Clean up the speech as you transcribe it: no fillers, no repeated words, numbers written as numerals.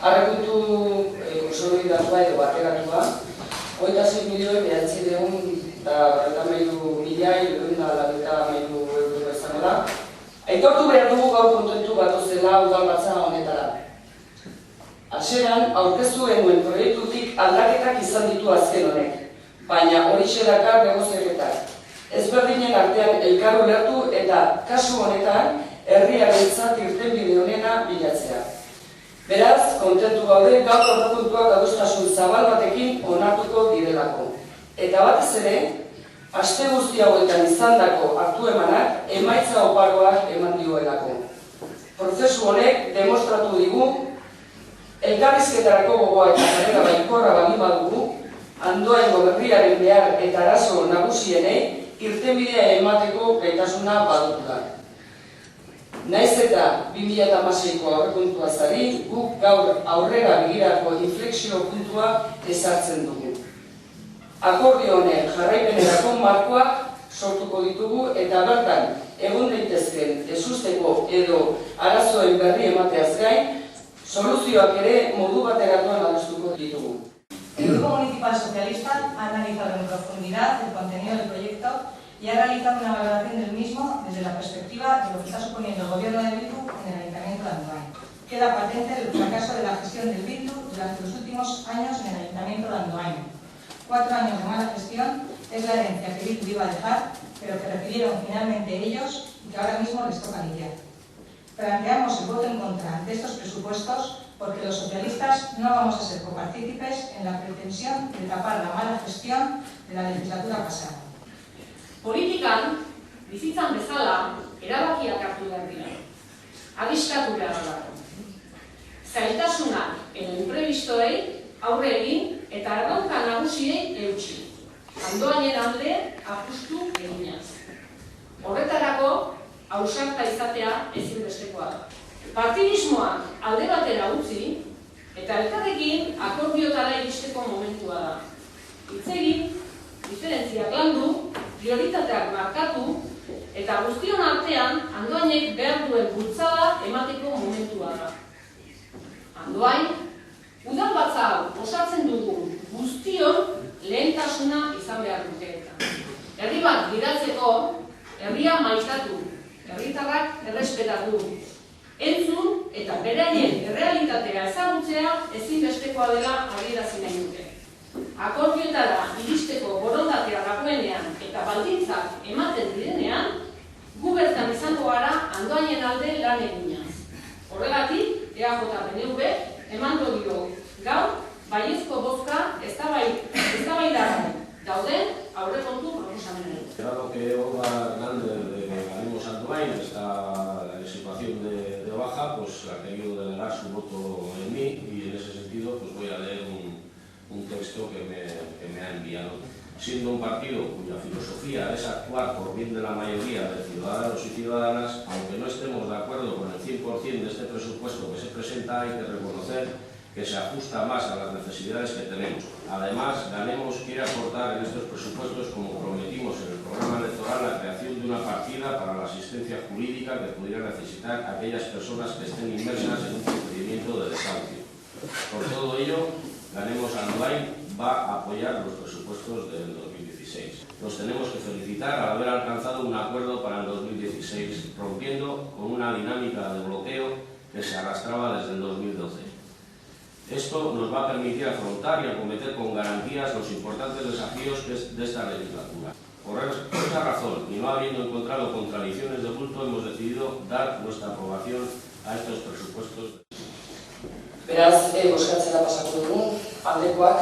Aurrekontu konsolidatua edo bateratua, 26.993.993 euro izango da. Aitortu behar dugu gaur kontentu gatozela udalbatza honetara. Hasieran, aurkeztu genuen proiektutik aldaketak izan ditu azken honek, baina horixe dakar negoziaketak. Ezberdinen artean elkar ulertu eta kasu honetan herriarentzat irtenbide honena bilatzea. Beraz, kontentu gaude gaur aurrekontuak adostasun zabal batekin onartuko direlako. Eta batez ere, aste guzti hauetan izandako hartu-emanak emaitza oparoak eman dioelako. Prozesu honek demostratu digu, elkarrizketarako gogoa eta jarrera baikorra baldin badugu, Andoaingo berriaren behar eta arazo nagusienei irtenbidea emateko gaitasuna badutela. Naiz eta 2016ko aurrekontua zari, guk gaur aurrera begirako inflexio puntua ezartzen dugu. Akordio honen jarraipenerako markoak sortuko ditugu eta bertan egon daitezken ezusteko edo arazoen berri emateaz gain, soluzioak ere modu bateratuan adostuko ditugu. El Grupo Municipal Socialista ha analizado en profundidad el contenido del proyecto y ha realizado una valoración del mismo desde la perspectiva de lo que está suponiendo el gobierno de Bildu en el Ayuntamiento de Andoain. Queda patente el fracaso de la gestión del Bildu durante los últimos años en el Ayuntamiento de Andoain. 4 años de mala gestión es la herencia que Bildu iba a dejar, pero que recibieron finalmente ellos y que ahora mismo les toca lidiar. Planteamos el voto en contra de estos presupuestos porque los socialistas no vamos a ser copartícipes en la pretensión de tapar la mala gestión de la legislatura pasada. Politikan, bizitzan bezala, erabakiak hartu behar dira. Adiskatu behar dago. Zailtasunak edo imprebistoei aurre egin eta erronka nagusiei eutsi. Andoainen alde apustu eginaz. Horretarako, ausarta izatea ezinbestekoa da. Partidismoak alde batera utzi eta elkarrekin akordiotara iristeko momentua da. Hitz egin, diferentziak landu, prioritateak markatu eta guztion artean Andoainek behar duen bultzada emateko momentua da. Andoain, udalbatza hau osatzen dugun guztion lehentasuna izan behar dute. Herri bat gidatzeko, herria maitatu, herritarrak errespetatu, entzun eta beraien errealitatea ezagutzea ezinbestekoa dela adierazi nahi dute. Akordioetara iristeko borondatea dagoenean eta baldintzak ematen direnean, gu bertan izango gara Andoainen alde lan eginaz. Horregatik, EAJ-PNV emango dio gaur baiezko bozka eztabaidagai dauden aurrekontu proposamenari. Dado que obra grande de Ganemos Andoain está la situación de baja, pues ha querido delegar su voto en mí y en ese sentido pues voy a leer un texto que me ha enviado. Siendo un partido cuya filosofía es actuar por bien de la mayoría de ciudadanos y ciudadanas, aunque no estemos de acuerdo con el 100% de este presupuesto que se presenta, hay que reconocer que se ajusta más a las necesidades que tenemos. Además, Ganemos quiere aportar en estos presupuestos, como prometimos en el programa electoral, la creación de una partida para la asistencia jurídica que pudieran necesitar aquellas personas que estén inmersas en un procedimiento de desahucio. Por todo ello, Ganemos Andoain va a apoyar los presupuestos del 2016. Nos tenemos que felicitar al haber alcanzado un acuerdo para el 2016, rompiendo con una dinámica de bloqueo que se arrastraba desde el 2012. Esto nos va a permitir afrontar y acometer con garantías los importantes desafíos de esta legislatura. Por esta razón, y no habiendo encontrado contradicciones de bulto, hemos decidido dar nuestra aprobación a estos presupuestos. Beraz, bozkatzera pasako dugu, aldekoak,